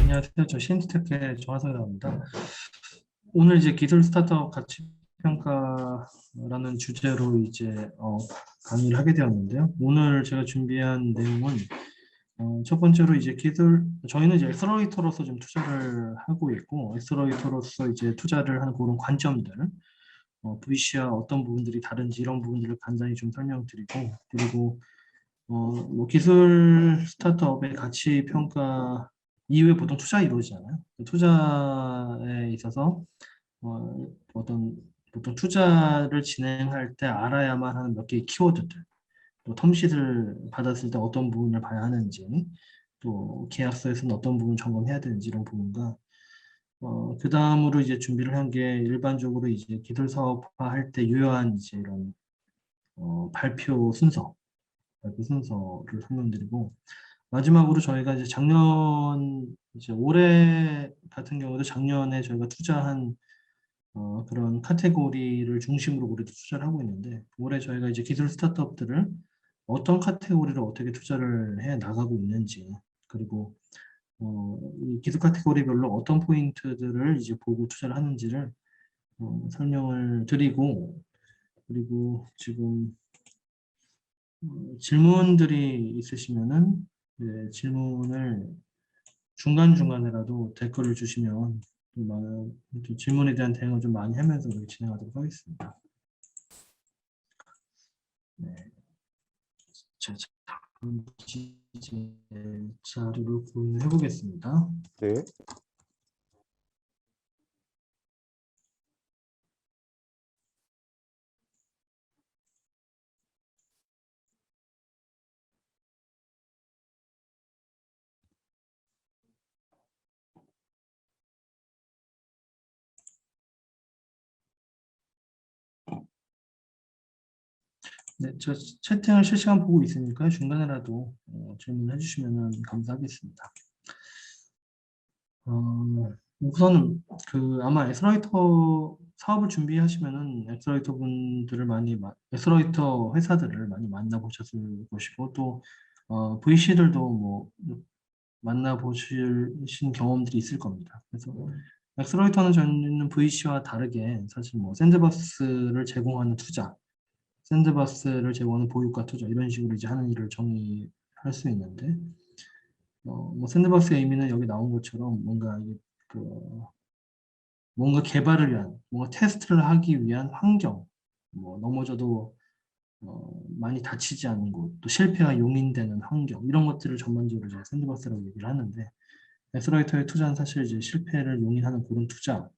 안녕하세요. 저 신스테크의 정하성이라고 합니다. 오늘 이제 기술 스타트업 가치 평가라는 주제로 이제 강의를 하게 되었는데요. 오늘 제가 준비한 내용은 첫 번째로 이제 저희는 이제 엑셀러레이터로서 좀 투자를 하고 있고, 엑셀러레이터로서 이제 투자를 하는 그런 관점들, VC와 어떤 부분들이 다른지 이런 부분들을 간단히 좀 설명드리고, 그리고 뭐 기술 스타트업의 가치 평가 이후에 보통 투자 이루어지잖아요. 그 투자에 있어서 어떤 보통 투자를 진행할 때 알아야만 하는 몇 개의 키워드들, 또 텀sheet을 받았을 때 어떤 부분을 봐야 하는지, 또 계약서에서는 어떤 부분 점검해야 되는지 이런 부분과 그 다음으로 이제 준비를 한 게 일반적으로 이제 기술 사업화 할 때 유효한 이제 이런 발표 순서를 설명드리고 마지막으로 저희가 이제 이제 올해 같은 경우도 작년에 저희가 투자한 그런 카테고리를 중심으로 올해도 투자를 하고 있는데 올해 저희가 이제 기술 스타트업들을 어떤 카테고리를 어떻게 투자를 해 나가고 있는지 그리고 이 기술 카테고리별로 어떤 포인트들을 이제 보고 투자를 하는지를 설명을 드리고 그리고 지금 질문들이 있으시면은 질문을 중간중간에라도 댓글을 주시면 좀 많은 또 질문에 대한 대응을 좀 많이 하면서 그렇게 진행하도록 하겠습니다. 네. 자, 잠시 이제 자료를 공유해 보겠습니다. 네, 네, 저 채팅을 실시간 보고 있으니까 중간에라도 질문해 주시면 감사하겠습니다. 우선은 아마 엑셀러이터 사업을 준비하시면은 엑셀러이터 회사들을 많이 만나보셨을 것이고 또 VC들도 뭐 만나보신 경험들이 있을 겁니다. 그래서 엑셀러이터는 저희는 VC와 다르게 사실 뭐 샌드박스를 제공하는 보유가 투자 이런 식으로 이제 하는 일을 정의할 수 있는데 뭐 샌드박스의 의미는 여기 나온 것처럼 그 뭔가 개발을 위한 뭔가 테스트를 하기 위한 환경 뭐 넘어져도 많이 다치지 않는 곳, 또 실패가 용인되는 환경 이런 것들을 전반적으로 이제 샌드박스라고 얘기를 하는데 엑셀러이터의 투자는 사실 이제 실패를 용인하는 그런 투자,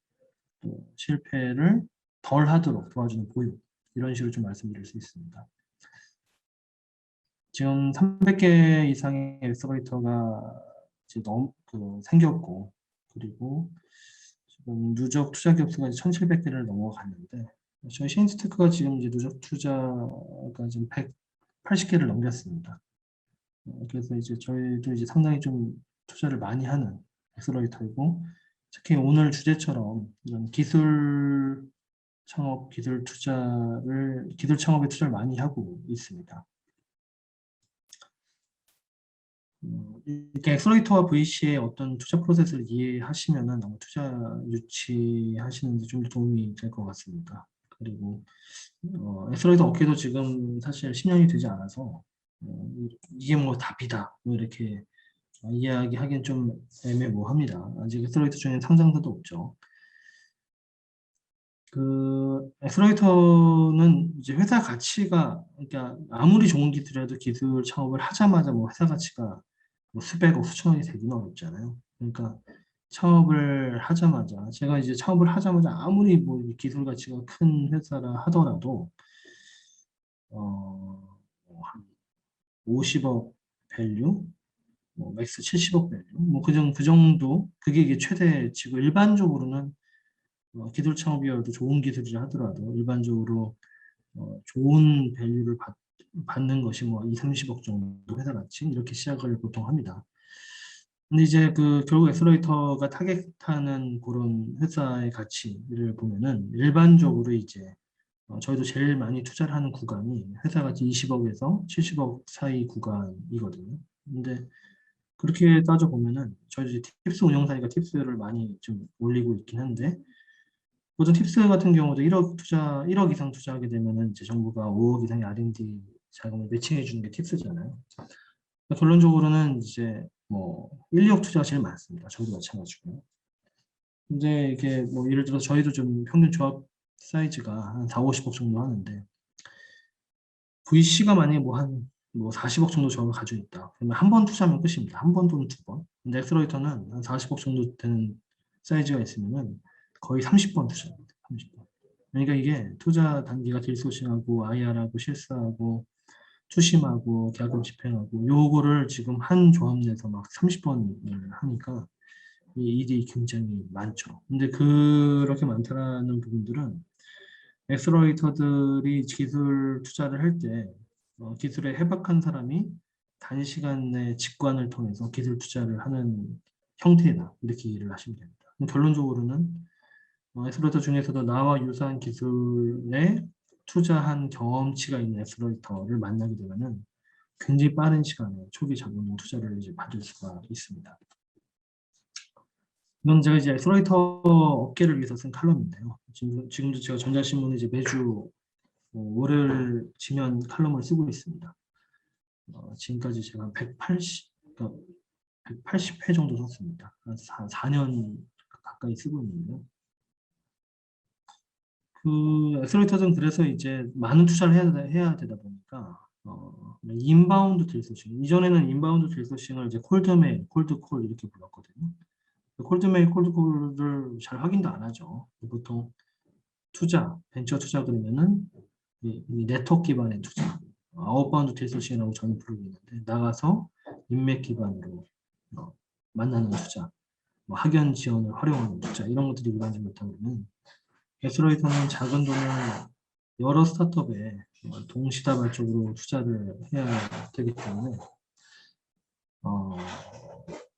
또 실패를 덜 하도록 도와주는 보육 이런 식으로 좀 말씀드릴 수 있습니다. 지금 300개 이상의 엑셀러이터가 이제 생겼고 그리고 지금 누적 투자 격수가 1,700개를 넘어갔는데 저희 신스테크가 지금 이제 누적 투자가 지금 180개를 넘겼습니다. 그래서 이제 저희도 이제 상당히 좀 투자를 많이 하는 엑셀러이터이고 특히 오늘 주제처럼 이런 기술 창업에 투자를 많이 하고 있습니다. 이렇게 엑셀러이터와 VC의 어떤 투자 프로세스를 이해하시면은 아마 투자 유치하시는 데 좀 도움이 될 것 같습니다. 그리고 엑셀러이터 업계도 지금 사실 10년이 되지 않아서 이게 뭐 답이다 뭐 이렇게 이야기하기엔 좀 애매모호합니다. 아직 엑셀러이터 중에 상장사도 없죠. 엑셀러이터는 이제 회사 가치가 그러니까 아무리 좋은 기술이라도 기술 창업을 하자마자 뭐 회사 가치가 뭐 수백억 수천억이 되기는 어렵잖아요. 그러니까 제가 이제 창업을 하자마자 아무리 뭐 기술 가치가 큰 회사라 하더라도 한 50억 밸류, 뭐 맥스 70억 밸류, 뭐 그 정도 그게 이게 최대치고 일반적으로는 기술 창업이어도 좋은 기술이라 하더라도 일반적으로 좋은 밸류를 받는 것이 뭐 2, 30억 정도 회사 가치 이렇게 시작을 보통 합니다. 근데 이제 결국 엑셀러이터가 타겟하는 그런 회사의 가치를 보면은 일반적으로 이제 저희도 제일 많이 투자를 하는 구간이 회사 가치 20억에서 70억 사이 구간이거든요. 근데 그렇게 따져보면은 저희 이제 팁스 운영사니까 팁스를 많이 좀 올리고 있긴 한데 보통 팁스 같은 경우도 1억 이상 투자하게 되면은 이제 정부가 5억 이상의 R&D 자금을 매칭해 주는 게 팁스잖아요. 결론적으로는 이제 뭐 1, 2억 투자가 제일 많습니다. 저희도 마찬가지고요. 근데 이게 뭐 예를 들어 저희도 좀 평균 조합 사이즈가 한 4, 50억 정도 하는데 VC가 만약에 뭐 40억 정도 저를 가지고 있다. 그러면 한 번 투자하면 끝입니다. 한 번 또는 두 번. 근데 엑셀러이터는 한 40억 정도 되는 사이즈가 있으면은 거의 30번 투자합니다. 30번. 그러니까 이게 투자 단계가 딜소싱하고 IR하고 실사하고 투심하고 계약금 집행하고 요거를 지금 한 조합 내에서 막 30번을 하니까 이 일이 굉장히 많죠. 근데 그렇게 많다라는 부분들은 엑셀러레이터들이 기술 투자를 할 때 기술에 해박한 사람이 단시간 내 직관을 통해서 기술 투자를 하는 형태다 이렇게 이해를 하시면 됩니다. 결론적으로는 엑셀러레이터 중에서도 나와 유사한 기술에 투자한 경험치가 있는 엑셀러레이터를 만나게 되면은 굉장히 빠른 시간에 초기 자본금 투자를 이제 받을 수가 있습니다. 이건 제가 이제 엑셀러레이터 업계를 위해서 쓴 칼럼인데요. 지금도 제가 전자신문에 이제 매주 월요일 지면 칼럼을 쓰고 있습니다. 지금까지 제가 180회 정도 썼습니다. 한 4년 가까이 쓰고 있는데요. 그 엑셀러레이터는 그래서 이제 많은 투자를 해야 되다 보니까 인바운드 딜소싱 이전에는 인바운드 딜소싱을 이제 콜드메일, 콜드콜 이렇게 불렀거든요. 콜드메일, 콜드콜을 잘 확인도 안 하죠. 보통 투자, 벤처 투자 그러면은 이 네트워크 기반의 투자, 아웃바운드 딜소싱이라고 저는 부르고 있는데 나가서 인맥 기반으로 만나는 투자, 뭐 학연 지원을 활용하는 투자 이런 것들이 일반적으로 못하면 엑셀러레이터는 작은 돈을 여러 스타트업에 동시다발적으로 투자를 해야 되기 때문에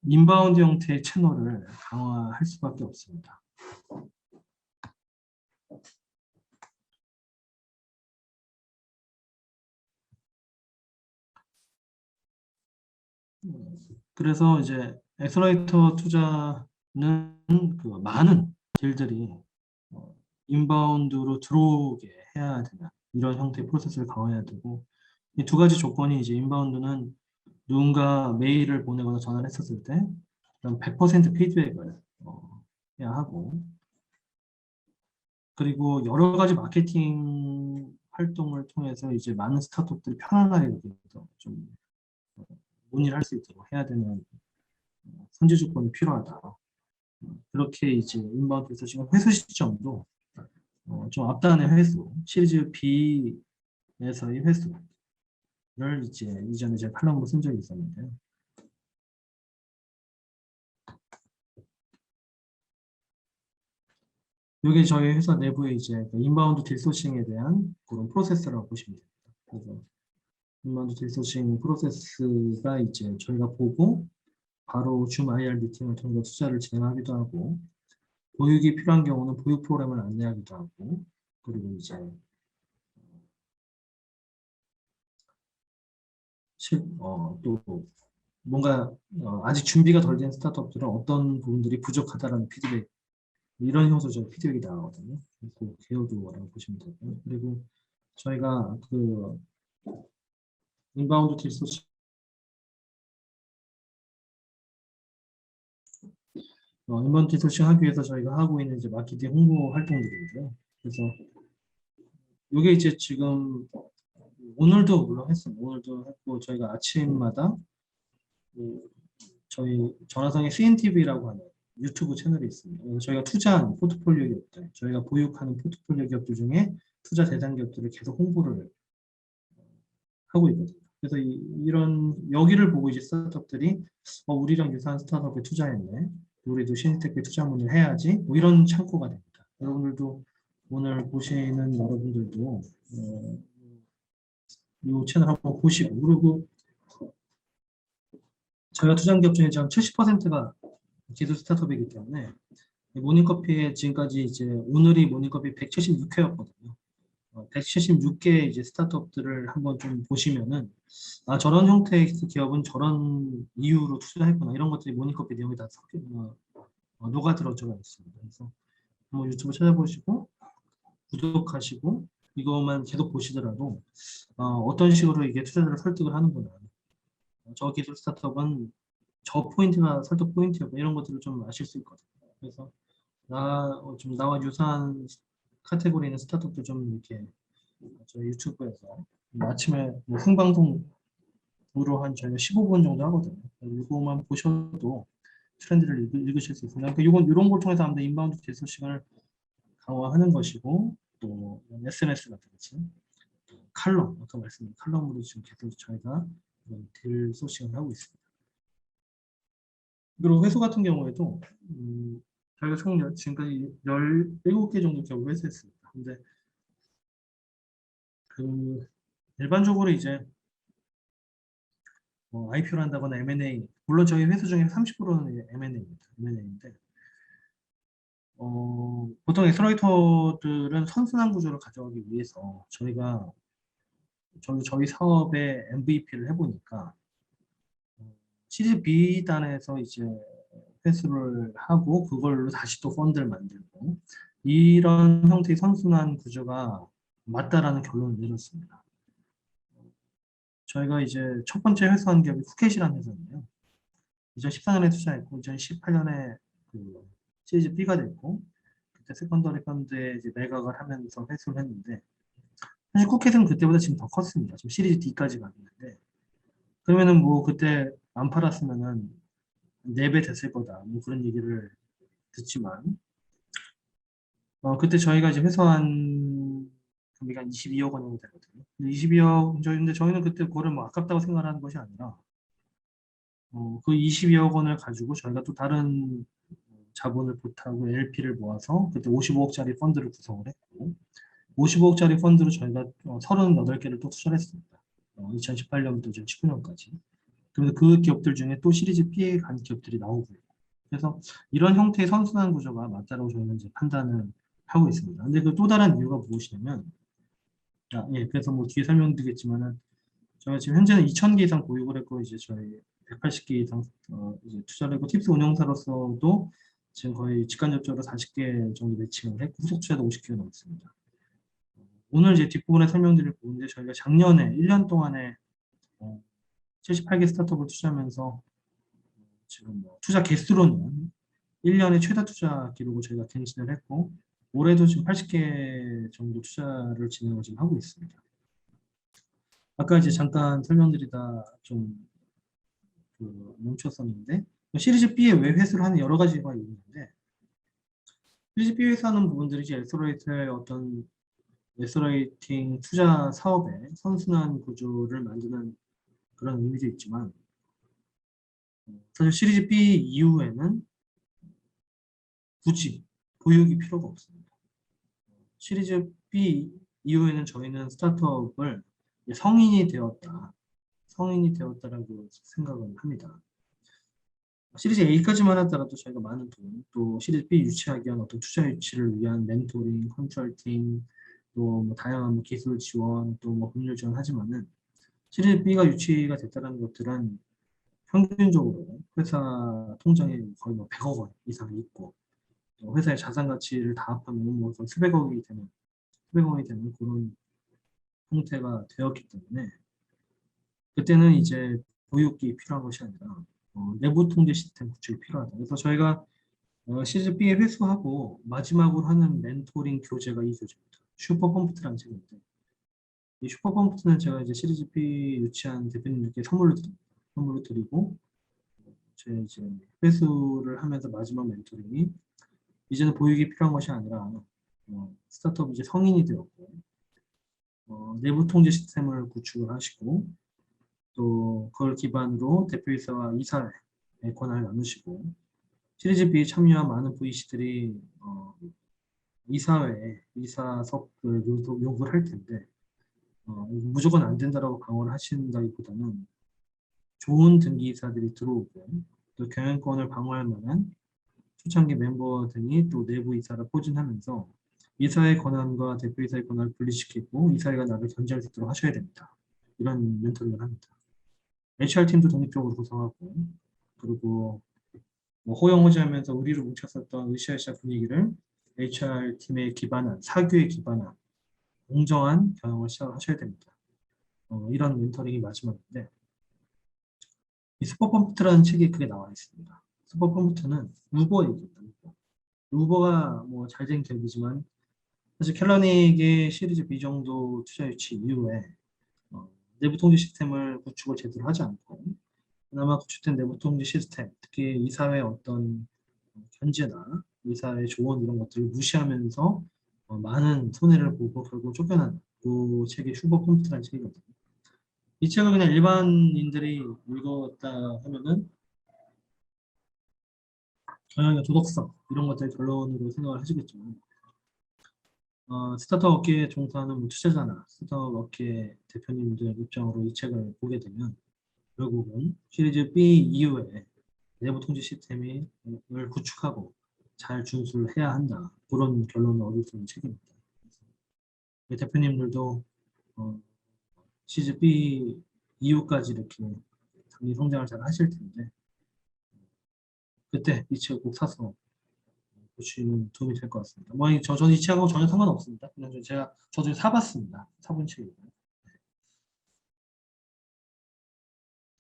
인바운드 형태의 채널을 강화할 수밖에 없습니다. 그래서 이제 엑셀러레이터 투자는 그 많은 딜들이 인바운드로 들어오게 해야 되는 이런 형태의 프로세스를 강화해야 되고 이 두 가지 조건이 이제 인바운드는 누군가 메일을 보내거나 전화를 했었을 때 그럼 100% 피드백을 해야 하고 그리고 여러 가지 마케팅 활동을 통해서 이제 많은 스타트업들이 편안하게 좀 문의를 할 수 있도록 해야 되는 선제 조건이 필요하다. 그렇게 이제 인바운드에서 지금 회수 시점도 좀 앞단의 회수, 시리즈 B에서의 회수를 이제 이전에 제가 칼럼으로 쓴 적이 있었는데요. 이게 저희 회사 내부의 이제 인바운드 딜소싱에 대한 그런 프로세스라고 보시면 됩니다. 그래서 인바운드 딜소싱 프로세스가 이제 저희가 보고 바로 줌 IR 미팅을 통해서 투자를 진행하기도 하고 보육이 필요한 경우는 보육 프로그램을 안내하기도 하고 그리고 이제 또 뭔가 아직 준비가 덜 된 스타트업들은 어떤 부분들이 부족하다라는 피드백 이런 형식으로 피드백이 나가거든요. 그 개요도라고 보시면 되고요. 그리고 저희가 그 인바운드 딜소싱 인바운드 딜소싱 하기 위해서 저희가 하고 있는 이제 마케팅 홍보 활동들인데요. 그래서 이게 이제 지금 오늘도 물론 했습니다. 오늘도 했고 저희가 아침마다 저희 전화상의 CNTV라고 하는 유튜브 채널이 있습니다. 그래서 저희가 투자한 포트폴리오 기업들, 저희가 보유하는 포트폴리오 기업들 중에 투자 대상 기업들을 계속 홍보를 하고 있거든요. 그래서 이런 여기를 보고 이제 스타트업들이 우리랑 유사한 스타트업에 투자했네. 우리도 신테크에 투자문을 해야지. 뭐 이런 창구가 됩니다. 여러분들도 오늘 보시는 여러분들도 이 채널 한번 보시고 그리고 저희가 투자한 기업 중에 지금 70%가 기술 스타트업이기 때문에 모닝커피에 지금까지 이제 오늘이 모닝커피 176회였거든요. 176개 이제 스타트업들을 한번 좀 보시면은 저런 형태의 기업은 저런 이유로 투자했구나 이런 것들이 모니커피 내용이 다 녹아들어져 있습니다. 그래서 한번 유튜브 찾아보시고 구독하시고 이것만 계속 보시더라도 어떤 식으로 이게 투자자를 설득을 하는구나. 저 기술 스타트업은 저 포인트가 설득 포인트였고 이런 것들을 좀 아실 수 있거든요. 그래서 좀 나와 유사한 카테고리 있는 스타트업도 좀 이렇게 저희 유튜브에서 아침에 뭐 생방송으로 한 저희가 15분 정도 하거든요. 이거만 보셔도 트렌드를 읽으실 수 있습니다. 그러니까 이런 걸 통해서 아무래도 인바운드 대소 시간을 강화하는 것이고 또 SNS 같은 칼럼, 아까 말씀드린 칼럼으로 지금 계속 저희가 딜 소싱을 하고 있습니다. 그리고 회수 같은 경우에도 저희가 총 지금까지 17개 정도 기업을 회수했습니다. 근데 그 일반적으로 이제 IPO를 한다거나 M&A, 물론 저희 회수 중에 30%는 M&A입니다. M&A인데 보통 엑셀러레이터들은 선순환 구조를 가져가기 위해서 저희 사업의 MVP를 해보니까 시리즈 B단에서 이제 회수를 하고 그걸로 다시 또 펀드를 만들고 이런 형태의 선순환 구조가 맞다라는 결론을 내렸습니다. 저희가 이제 첫 번째 회수한 기업이 푸켓이라는 회사인데요. 2014년에 투자했고 2018년에 그 시리즈 B가 됐고 그때 세컨더리 펀드에 이제 매각을 하면서 회수를 했는데 사실 쿠켓은 그때보다 지금 더 컸습니다. 지금 시리즈 D까지 갔는데 그러면은 뭐 그때 안 팔았으면은 4배 됐을 거다. 뭐 그런 얘기를 듣지만 그때 저희가 이제 회수한 금액이 한 22억 원 정도 되거든요. 근데 22억 근데 저희는 그때 그거를 뭐 아깝다고 생각하는 것이 아니라 그 22억 원을 가지고 저희가 또 다른 자본을 보태고 LP를 모아서 그때 55억짜리 펀드를 구성을 했고 55억짜리 펀드로 저희가 38개를 또 투자를 했습니다. 2018년부터 지금 19년까지. 그래서 그 기업들 중에 또 시리즈 B에 간 기업들이 나오고요. 그래서 이런 형태의 선순환 구조가 맞다고 저희는 이제 판단을 하고 있습니다. 근데 그 또 다른 이유가 무엇이냐면, 예, 그래서 뭐 뒤에 설명드리겠지만은 저희가 지금 현재는 2,000개 이상 보유를 했고 이제 저희 180개 이상 이제 투자를 했고 팁스 운용사로서도 지금 거의 직간접적으로 40개 정도 매칭을 했고 후속 투자도 50개가 넘습니다. 오늘 이제 뒷부분에 설명드릴 부분인데 저희가 작년에 1년 동안에 78개 스타트업을 투자하면서 지금 뭐 투자 개수로는 1년에 최다 투자 기록을 저희가 갱신을 했고 올해도 지금 80개 정도 투자를 진행을 지금 하고 있습니다. 아까 이제 잠깐 설명드리다 좀 멈췄었는데 시리즈 B에 왜 회수를 하는 여러 가지가 있는데 시리즈 B 회수하는 부분들이 이제 엑셀러레이터의 어떤 엑셀러레이팅 투자 사업의 선순환 구조를 만드는 그런 의미도 있지만 사실 시리즈 B 이후에는 굳이 보유기 필요가 없습니다. 시리즈 B 이후에는 저희는 스타트업을 성인이 되었다라고 생각을 합니다. 시리즈 A까지만 하더라도 저희가 많은 돈, 또 시리즈 B 유치하기 위한 어떤 투자 유치를 위한 멘토링, 컨설팅, 또 뭐 다양한 뭐 기술 지원, 또 뭐 법률 지원 하지만은 시리즈 B가 유치가 됐다는 것들은 평균적으로 회사 통장에 거의 뭐 100억 원 이상 있고 또 회사의 자산 가치를 다 합하면 뭐 거의 수백억이 되는 그런 형태가 되었기 때문에 그때는 이제 보육이 필요한 것이 아니라 내부 통제 시스템 구축이 필요하다. 그래서 저희가 시즌 B에 회수하고 마지막으로 하는 멘토링 교재가 이 교재입니다. 슈퍼펌프트라는 책인데 이 슈퍼펌프트는 제가 이제 시리즈 B 유치한 대표님들께 선물로 드리고 제 이제 회수를 하면서 마지막 멘토링이 이제는 보육이 필요한 것이 아니라 스타트업이 이제 성인이 되었고 내부 통제 시스템을 구축을 하시고 또 그걸 기반으로 대표이사와 이사의 권한을 나누시고 시리즈 B 참여한 많은 VC들이 이사회에 이사석을 요구를 할 텐데 무조건 안 된다라고 강요를 하신다기보다는 좋은 등기이사들이 들어오고 또 경영권을 방어할 만한 초창기 멤버 등이 또 내부 이사를 포진하면서 이사의 권한과 대표이사의 권한을 분리시키고 이사회가 나를 견제할 수 있도록 하셔야 됩니다. 이런 멘토링을 합니다. HR팀도 독립적으로 구성하고 그리고 뭐 호영호재하면서 의리로 뭉쳤었던 으쌰으쌰 분위기를 HR팀에 기반한 사교에 기반한 공정한 경영을 시작하셔야 됩니다. 이런 멘토링이 마지막인데 이 슈퍼컴퓨터라는 책에 그게 나와 있습니다. 슈퍼컴퓨터는 우버 얘기입니다. 우버가 뭐 잘된 기업이지만 사실 켈러닉의 시리즈 B 정도 투자 유치 이후에 어, 내부 통제 시스템을 구축을 제대로 하지 않고 그나마 구축된 내부 통제 시스템, 특히 이사회 어떤 견제나 이사회 조언 이런 것들을 무시하면서 많은 손해를 보고 결국 쫓겨난 그 책이 슈퍼컴퓨터라는 책이거든요. 이 책을 그냥 일반인들이 읽었다 하면은 경영의 도덕성 이런 것들 결론으로 생각을 하시겠지만 스타트업 업계에 종사하는 뭐 투자자나 스타트업 업계 대표님들 입장으로 이 책을 보게 되면 결국은 시리즈 B 이후에 내부 통제 시스템을 구축하고 잘 준수를 해야 한다. 그런 결론을 얻을 수 있는 책입니다. 대표님들도 어, 시리즈 B 이후까지 이렇게 장기 성장을 잘 하실 텐데 그때 이 책 꼭 사서 보시면 도움이 될 것 같습니다. 뭐 저는 이 책하고 전혀 상관없습니다. 그냥 저도 사봤습니다. 사본 책이고요.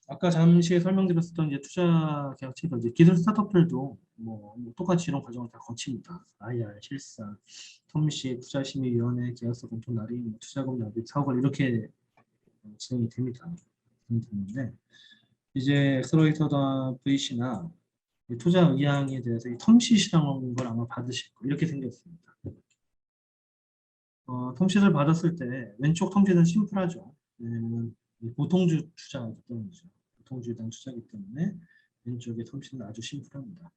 아까 잠시 설명드렸었던 이제 투자 계약체도 이제 기술 스타트업들도 뭐 똑같이 이런 과정을 다 거칩니다. IR, 실사, 텀시, 투자심의위원회, 계약서 검토 날이, 뭐 투자금 납입, 사업을 이렇게 진행이 됩니다. 진행되는데 이제 엑셀러레이터나 VC나 투자 의향에 대해서 이 텀시시라는 걸 아마 받으실 거 이렇게 생겼습니다. 텀시를 받았을 때 왼쪽 텀시는 심플하죠. 왜냐면 보통주 투자이기 때문이죠. 보통주에 대한 투자이기 때문에 왼쪽의 텀시는 아주 심플합니다.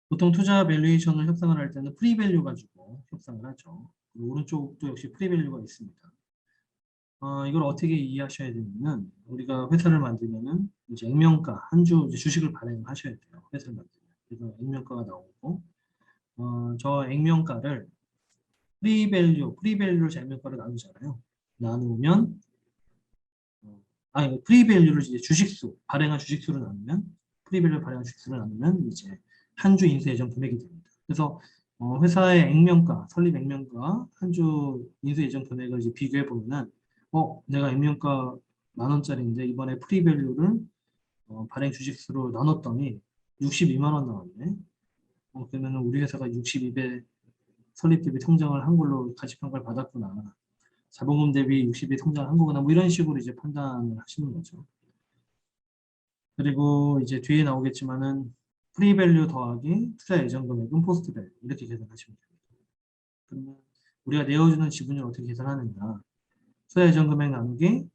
보통 투자 밸류에이션을 협상을 할 때는 프리밸류 가지고 협상을 하죠. 그리고 오른쪽도 역시 프리밸류가 있습니다. 이걸 어떻게 이해하셔야 되냐면 우리가 회사를 만들면은 이제 액면가 한 주 주식을 발행하셔야 돼요. 회사를 만들면. 그래서 액면가가 나오고 저 액면가를 프리밸류를 액면가로 나누잖아요. 나누면 프리밸류를 이제 주식수 발행한 주식수로 나누면 프리밸류 발행한 주식수로 나누면 이제 한 주 인수 예정 금액이 됩니다. 그래서 회사의 액면가 설립 액면가 한 주 인수 예정 금액을 이제 비교해 보면은 내가 액면가 10,000원짜리인데 이번에 프리밸류를 발행 주식수로 나눴더니 62만 원 나왔네. 그러면 우리 회사가 62배 설립 대비 성장을 한 걸로 가치평가를 받았구나. 자본금 대비 60배 성장한 거구나. 뭐 이런 식으로 이제 판단을 하시는 거죠. 그리고 이제 뒤에 나오겠지만은 프리밸류 더하기 투자 예정 금액은 포스트 밸류 이렇게 계산하시면 됩니다. 그러면 우리가 내어주는 지분율 어떻게 계산하느냐? 투자 예정 금액 나누기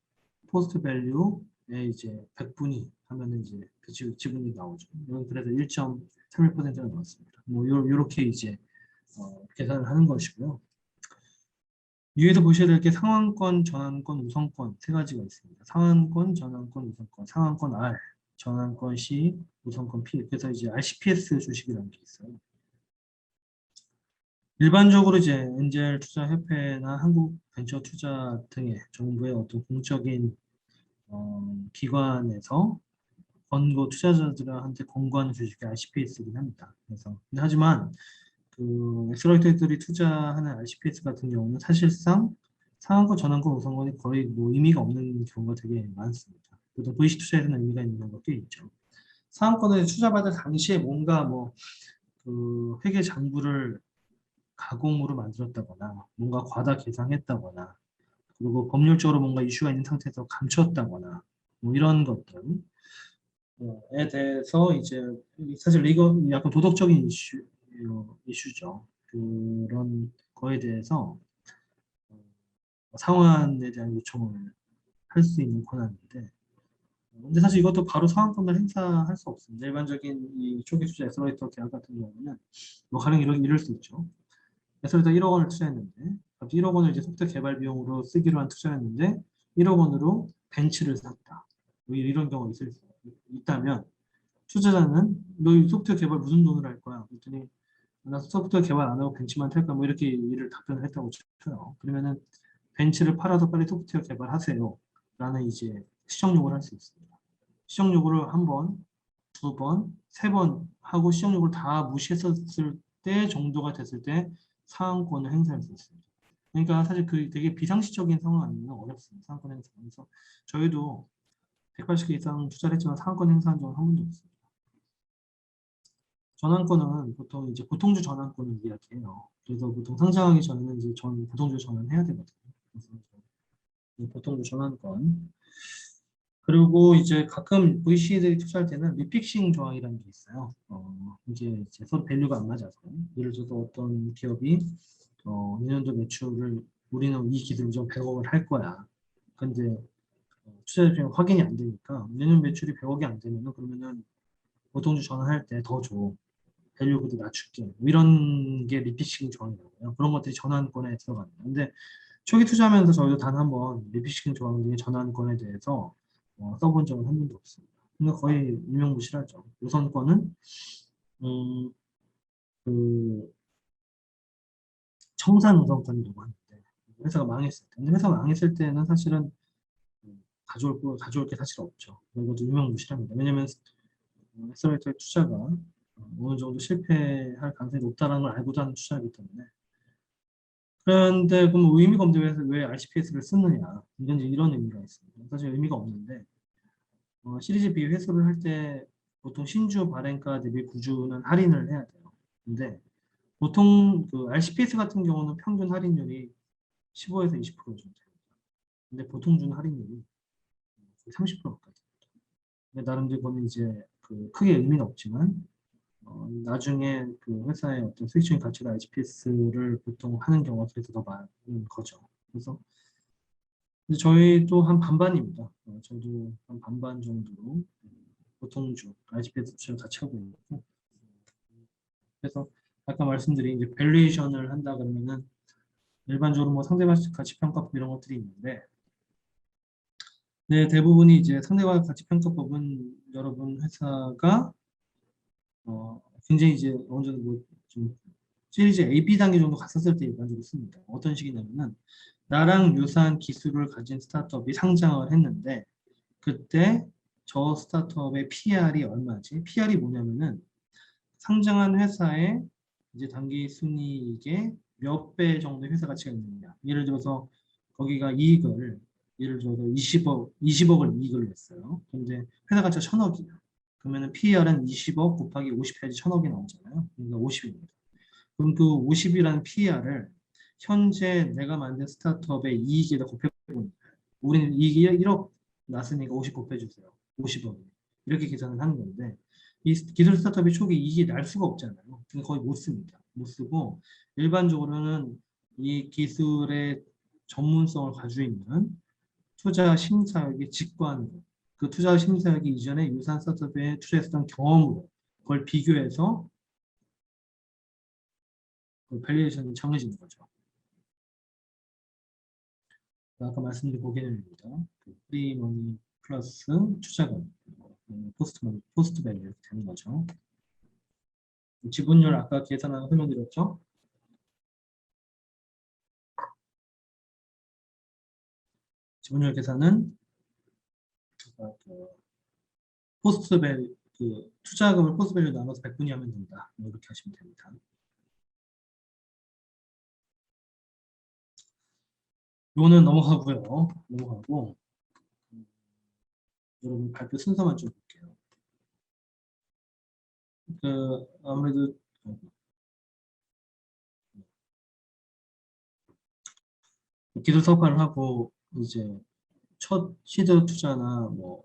포스트 밸류에 이제 100분위 하면은 이제 그 지분이 나오죠. 그래서 1.31%가 나왔습니다. 뭐 요렇게 이제 계산을 하는 것이고요. 위에서 보셔야 될 게 상한권, 전환권, 우선권 세 가지가 있습니다. 상한권, 전환권, 우선권, 상한권 R, 전환권 C, 우선권 P. 그래서 이제 RCPS 주식이라는 게 있어요. 일반적으로 이제 엔젤 투자협회나 한국벤처투자 등의 정부의 어떤 공적인 기관에서 권고 투자자들한테 권고하는 주식이 RCPS이긴 합니다. 그래서 하지만 그 엑셀러레이터들이 투자하는 RCPS 같은 경우는 사실상 상한권, 전환권, 우선권이 거의 뭐 의미가 없는 경우가 되게 많습니다. 보통 VC 투자에서는 의미가 있는 것도 있죠. 상한권을 투자받을 당시에 뭔가 뭐 그 회계 장부를 가공으로 만들었다거나 뭔가 과다 계상했다거나 그리고 법률적으로 뭔가 이슈가 있는 상태에서 감췄다거나 뭐 이런 것들에 대해서 이제 사실 이거 약간 도덕적인 이슈죠. 그런 거에 대해서 상환에 대한 요청을 할 수 있는 권한인데 근데 사실 이것도 바로 상환권을 행사할 수 없습니다. 일반적인 이 초기 투자 엑셀러레이터 계약 같은 경우는 뭐 가령 이럴 수 있죠. 엑셀러레이터 1억 원을 투자했는데 1억 원을 이제 소프트웨어 개발 비용으로 쓰기로 한 투자였는데 1억 원으로 벤츠를 샀다. 뭐 이런 경우가 있을 수 있다면 투자자는 너 이 소프트웨어 개발 무슨 돈으로 할 거야? 그랬더니 나 소프트웨어 개발 안 하고 벤치만 탈까 뭐 이렇게 일을 답변을 했다고 쳐요. 그러면은 벤치를 팔아서 빨리 소프트웨어 개발하세요. 라는 이제 시정 요구를 할 수 있습니다. 시정 요구를 한 번, 두 번, 세 번 하고 시정 요구를 다 무시했었을 때 정도가 됐을 때 사항권을 행사할 수 있습니다. 그러니까 사실 그 되게 비상시적인 상황 아니면 어렵습니다. 사항권 행사. 그래서 저희도 180개 이상 투자를 했지만 사항권 행사한 적은 한 번도 없습니다. 전환권은 보통 이제 보통주 전환권을 이야기해요. 그래서 보통 상장하기 전에는 이제 보통주 전환해야 되거든요. 그래서 이 보통주 전환권. 그리고 이제 가끔 VC들이 투자할 때는 리픽싱 조항이라는 게 있어요. 이제 서로 밸류가 안 맞아서. 예를 들어서 어떤 기업이 내년도 매출을 우리는 이 기술을 좀 100억을 할 거야. 근데 투자자 확인이 안 되니까 내년 매출이 100억이 안 되면은 그러면은 보통주 전환할 때 더 줘. 밸류보다 낮출게. 뭐 이런 게 리피싱 조항이라고요. 그런 것들이 전환권에 들어갑니다. 근데 초기 투자하면서 저희도 단 한 번 리피싱 조항 중에 전환권에 대해서 써본 적은 한 번도 없습니다. 근데 거의 유명무실하죠. 우선권은 음, 그 청산 우선권이라고 하는데 회사가 망했을 때. 근데 회사가 망했을 때는 사실은 가져올 게 사실 없죠. 이것도 유명무실합니다. 왜냐면 엑셀러레이터 투자가 어느 정도 실패할 가능성이 높다는 걸 알고도 하는 투자이기 때문에 그런데 그럼 의미가 없는데 왜 RCPS를 쓰느냐 이런 의미가 있습니다. 사실 의미가 없는데 시리즈 B 회수를 할 때 보통 신주 발행가 대비 구주는 할인을 해야 돼요. 근데 보통 그 RCPS 같은 경우는 평균 할인율이 15에서 20% 정도 됩니다. 근데 보통주는 할인율이 30%까지. 근데 나름대로 그거는 이제 그 크게 의미는 없지만 나중에 그 회사의 어떤 수익적인 가치가 HPS를 보통 하는 경우가 그래서 더 많은 거죠. 그래서 근데 저희도 한 반반입니다. 저도 한 반반 정도로 보통주 HPS 투자를 같이 하고 있고 그래서 아까 말씀드린 이제 밸류에이션을 한다 그러면은 일반적으로 뭐 상대가치평가법 이런 것들이 있는데 네, 대부분이 이제 상대가치평가법은 여러분 회사가 굉장히 이제 어느 정도 뭐좀 시리즈 A, B 단계 정도 갔었을 때 일반적으로 씁니다. 어떤 식이냐면은 나랑 유사한 기술을 가진 스타트업이 상장을 했는데 그때 저 스타트업의 PR이 얼마지? PR이 뭐냐면은 상장한 회사의 이제 단기 순이익의 몇 배 정도의 회사 가치가 있느냐. 예를 들어서 거기가 이익을 예를 들어서 20억을 이익을 냈어요. 근데 회사 가치가 1000억이야. 그러면은 PER은 20억 곱하기 50 해야지 1000억이 나오잖아요. 그러니까 50입니다. 그럼 그 50이라는 PER을 현재 내가 만든 스타트업의 이익에다 곱해보는 거예요. 우리는 이익이 1억 났으니까 50 곱해주세요. 50억. 이렇게 계산을 하는 건데 이 기술 스타트업이 초기 이익이 날 수가 없잖아요. 거의 못 씁니다. 못 쓰고 일반적으로는 이 기술의 전문성을 가지고 있는 투자 심사역이 직관으로 그 투자 심사역이 이전에 유산 스타트업에 투자했던 경험으로 그걸 비교해서 그 밸류에이션이 정해지는 거죠. 아까 말씀드린 고개념입니다. 그 프리머니 플러스 투자금, 포스트 밸류 이렇게 되는 거죠. 지분율 아까 계산한 거 설명드렸죠? 지분율 계산은 그 포스트 밸류 그 투자금을 포스트 밸류 나눠서 100분위 하면 된다. 뭐 이렇게 하시면 됩니다. 이거는 넘어가고요. 넘어가고 여러분 발표 순서만 좀 볼게요. 그 아무래도 기술 석화를 하고 이제 첫 시드 투자나 뭐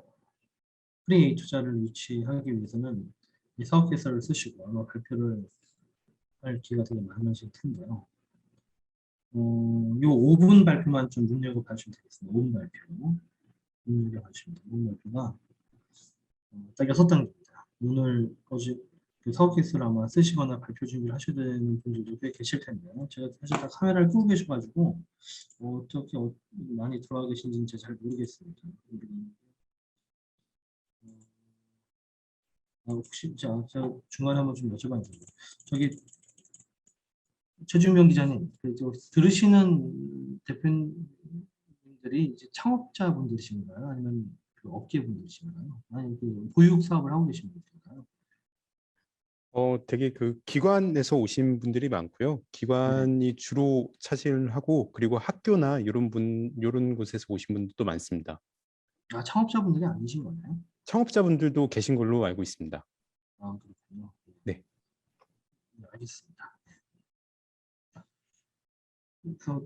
프리 투자를 유치하기 위해서는 이 사업 계획서를 쓰시고 아마 발표를 할 기회가 되게 많으실 텐데요. 요 5분 발표만 좀 눈여겨봐 주시면 되겠습니다. 5분 발표. 눈여겨봐 주시면 돼요. 5분 발표가 딱 6단계입니다. 오늘 어제 그 사업 케이스를 아마 쓰시거나 발표 준비를 하셔야 되는 분들도 꽤 계실 텐데요. 제가 사실 다 카메라를 끄고 계셔가지고 어떻게 많이 들어와 계신지는 제가 잘 모르겠습니다. 혹시 제가 중간에 한번 좀 여쭤봐도 돼요. 저기 최준명 기자님, 들으시는 대표님들이 이제 창업자분들이신가요? 아니면 그 업계분들이신가요? 아니면 그 보육 사업을 하고 계신 분들인가요? 되게 그 기관에서 오신 분들이 많고요. 네. 기관이 주로 차지를 하고 그리고 학교나 이런 곳에서 오신 분들도 많습니다. 아, 창업자분들이 아니신 거네요? 창업자분들도 계신 걸로 알고 있습니다. 아, 그렇군요. 네. 네, 알겠습니다. 그래서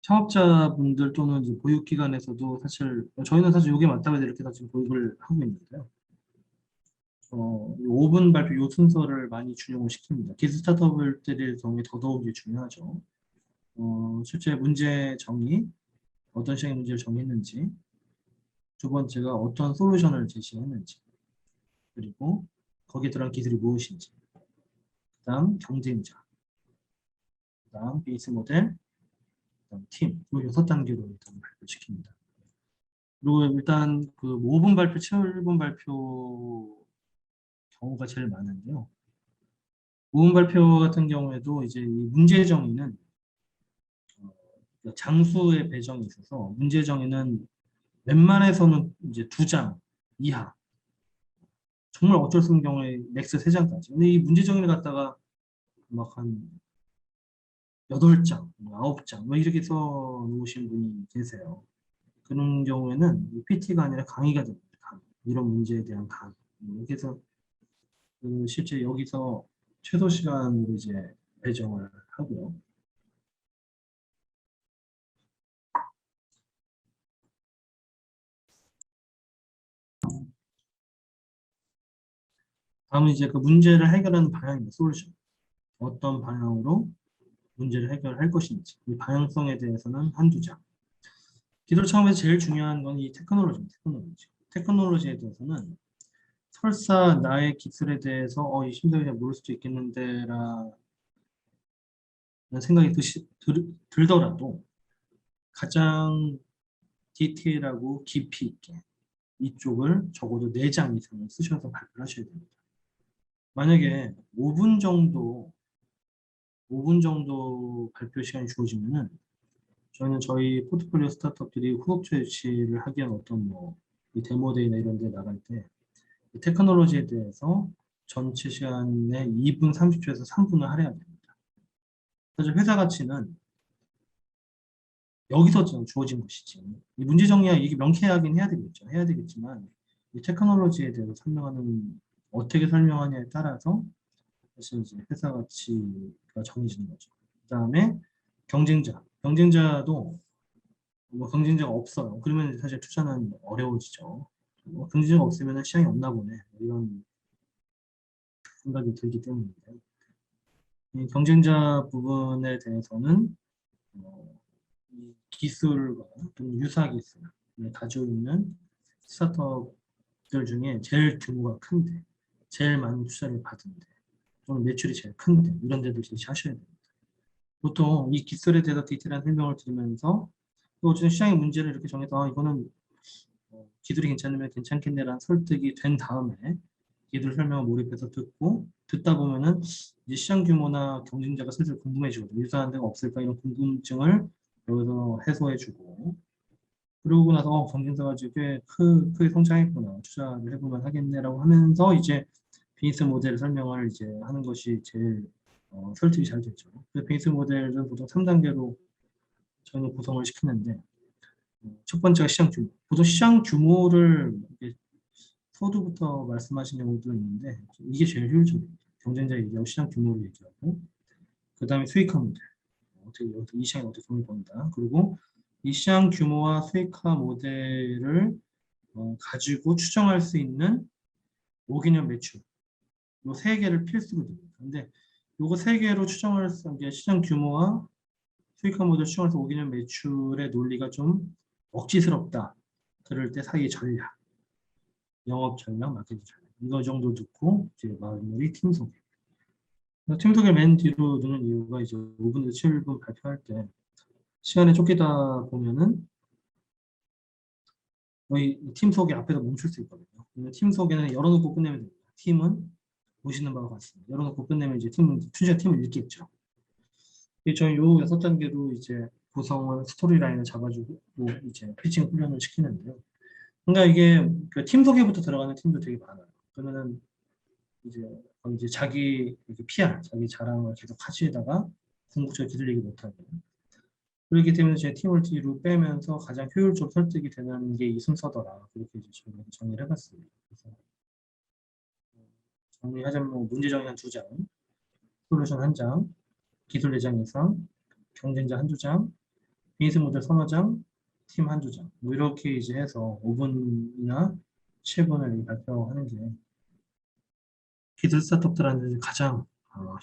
창업자분들 또는 이제 보육기관에서도 사실 저희는 사실 이게 맞다고 해서 이렇게 다 지금 보육을 하고 있는데요. 5분 발표 요 순서를 많이 준용을 시킵니다. 기술 스타트업들의 경우에 더더욱이 중요하죠. 실제 문제 정의, 어떤 식의 문제를 정했는지, 두 번째가 어떤 솔루션을 제시했는지, 그리고 거기에 들어간 기술이 무엇인지, 그다음 경쟁자, 그다음 베이스 모델, 그다음 팀, 이 6단계로 일단 발표시킵니다. 그리고 일단 그 5분 발표, 7분 발표 경우가 제일 많은데요. 5분 발표 같은 경우에도 이제 이 문제 정의는 장수의 배정이 있어서 문제 정의는 웬만해서는 이제 2장 이하, 정말 어쩔 수 없는 경우에 맥스 3장까지. 근데 이 문제 정의를 갖다가 막 한 8장, 9장 뭐 이렇게 써 놓으신 분이 계세요. 그런 경우에는 PT가 아니라 강의가 됩니다. 이런 문제에 대한 강의. 이렇게 해서 실제 여기서 최소 시간으로 이제 배정을 하고요. 다음은 이제 그 문제를 해결하는 방향입니다. 솔루션. 어떤 방향으로 문제를 해결할 것인지. 이 방향성에 대해서는 한두 장. 기술 창업에서 제일 중요한 건 이 테크놀로지입니다. 테크놀로지에 대해서는 설사 나의 기술에 대해서 이 심사위원이 모를 수도 있겠는데라는 생각이 들더라도 가장 디테일하고 깊이 있게 이쪽을 적어도 4장 이상을 쓰셔서 발표를 하셔야 됩니다. 만약에 5분 정도 발표 시간이 주어지면은 저희는 저희 포트폴리오 스타트업들이 후속 제시를 하기 위한 어떤 이 데모데이나 이런 데 나갈 때 테크놀로지에 대해서 전체 시간에 2분 30초에서 3분을 할애해야 됩니다. 사실 회사 가치는 여기서 주어진 것이지. 이 문제 정리야 이게 명쾌하긴 해야 되겠죠. 해야 되겠지만 이 테크놀로지에 대해서 설명하는 어떻게 설명하냐에 따라서 사실 이제 회사 가치가 정해지는 거죠. 그다음에 경쟁자도 뭐 경쟁자가 없어요. 그러면 사실 투자는 어려워지죠. 경쟁자가 없으면 시장이 없나 보네. 이런 생각이 들기 때문인데 이 경쟁자 부분에 대해서는 이 기술과 또는 유사 기술을 가지고 있는 스타트업들 중에 제일 규모가 큰데, 제일 많은 투자를 받은데, 또는 매출이 제일 큰데 이런 데도 제시하셔야 됩니다. 보통 이 기술에 대해서 디테일한 설명을 드리면서 또 어쨌든 시장의 문제를 이렇게 정해서 이거는 기술이 괜찮으면 괜찮겠네라는 설득이 된 다음에 기술 설명을 몰입해서 듣다 보면은 이제 시장 규모나 경쟁자가 슬슬 궁금해지거든요. 유사한 데가 없을까 이런 궁금증을 여기서 해소해주고 그러고 나서 경쟁사가 꽤 크게 성장했구나 투자를 해보면 하겠네라고 하면서 이제 비즈니스 모델 설명을 이제 하는 것이 제일 설득이 잘 되죠. 비즈니스 모델은 보통 3단계로 저희는 구성을 시키는데 첫 번째가 시장 규모. 보통 시장 규모를 서두부터 말씀하신 경우도 있는데 이게 제일 효율적입니다. 경쟁자 얘기하고 시장 규모를 얘기하고 그 다음에 수익화 모델. 이 시장이 어떻게 돈을 번다. 그리고 이 시장 규모와 수익화 모델을 가지고 추정할 수 있는 5개년 매출. 이 세 개를 필수로 듭니다. 근데 요거 세 개로 추정할 수 있는 시장 규모와 수익화 모델 추정해서 5개년 매출의 논리가 좀 억지스럽다. 그럴 때 사기 전략, 영업 전략, 마케팅 전략 이거 정도 듣고 이제 마무리 팀 소개. 팀 소개 맨 뒤로 두는 이유가 이제 5분에서 7분 발표할 때 시간에 쫓기다 보면은 거의 팀 소개 앞에서 멈출 수 있거든요. 팀 소개는 열어놓고 끝내면 됩니다. 팀은 보시는 바와 같습니다. 열어놓고 끝내면 이제 팀은 춘시가 팀을 읽겠죠. 저희 요 6단계로 이제 구성을 스토리라인을 잡아주고 이제 피칭 훈련을 시키는데요. 그러니까 이게 그팀 소개부터 들어가는 팀도 되게 많아요. 그러면은 이제 자기 이렇게 PR, 자기 자랑을 계속 하시다가 궁극적으로 기들리기 못하고 그렇기 때문에 제 팀을 뒤로 빼면서 가장 효율적으로 설득이 되는 게 이 순서더라. 그렇게 이제 저희가 정리를 해봤습니다. 그래서 정리하자면 뭐 문제 정리 한 2장, 솔루션 1장, 기술 예장 예상, 경쟁자 1~2장, 비즈니스 모델 3~4장, 팀 1~2장. 뭐 이렇게 이제 해서 5분이나 7분을 발표하는 게 기술 스타트업들한테 가장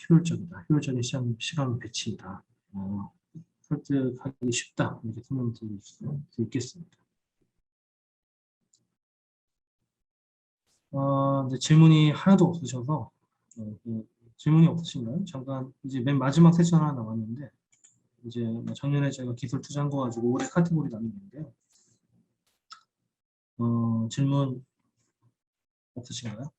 효율적이다. 효율적인 시간 배치이다. 설득하기 쉽다. 이렇게 설명드릴 수 있겠습니다. 이제 질문이 하나도 없으셔서 질문이 없으신가요? 잠깐 이제 맨 마지막 세션 하나 남았는데 이제 뭐 작년에 제가 기술 투자한 거 가지고 올해 카테고리 나누는데요. 질문 없으신가요?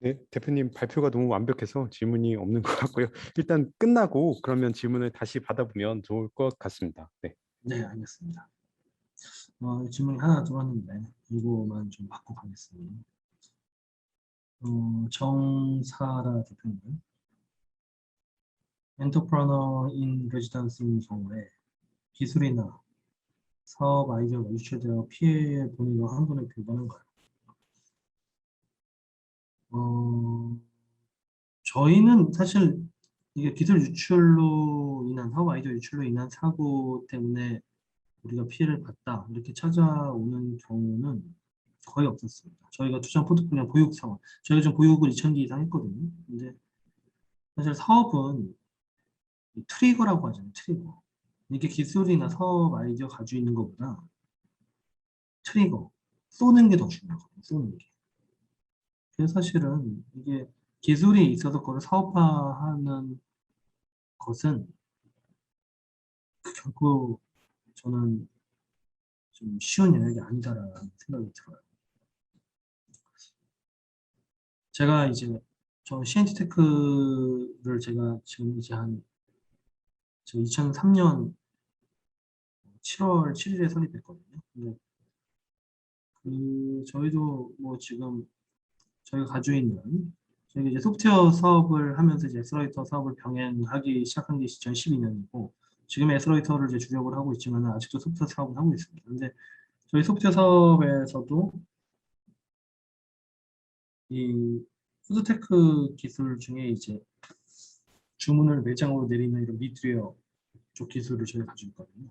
네, 대표님 발표가 너무 완벽해서 질문이 없는 것 같고요. 일단 끝나고 그러면 질문을 다시 받아보면 좋을 것 같습니다. 네. 네, 알겠습니다. 질문이 하나 들어왔는데 이거만 좀 받고 가겠습니다. 정사라 대표님. 엔터프라너 인 레지던스인 경우에 기술이나 사업 아이디어가 유출되어 피해 본인과 한 분을 교반한가요? 어, 저희는 사실 이게 기술 유출로 인한 사업 아이디어 유출로 인한 사고 때문에 우리가 피해를 봤다 이렇게 찾아오는 경우는 거의 없었습니다. 저희가 투자한 포트폴리오 보육 상황, 저희가 좀 보육을 2,000개 이상 했거든요. 근데 사실 사업은 이 트리거라고 하잖아요. 트리거. 이게 기술이나 사업 아이디어 가지고 있는 것보다 트리거, 쏘는 게 더 중요하거든요. 쏘는 게. 그래서 사실은 이게 기술이 있어서 그걸 사업화하는 것은 결국 저는 좀 쉬운 영역이 아니다라는 생각이 들어요. 제가 이제 저 CNT테크를 제가 지금 이제 한 2003년 7월 7일에 설립했거든요. 근데 저희도 뭐 지금 저희가 가지고 있는 저희가 이제 소프트웨어 사업을 하면서 이제 에스러이터 사업을 병행하기 시작한 게 2012년이고 지금 에스러이터를 이제 주력을 하고 있지만 아직도 소프트웨어 사업을 하고 있습니다. 근데 저희 소프트웨어 사업에서도 이 푸드테크 기술 중에 이제 주문을 매장으로 내리는 이런 미드웨어 쪽 기술을 저희가 가지고 있거든요.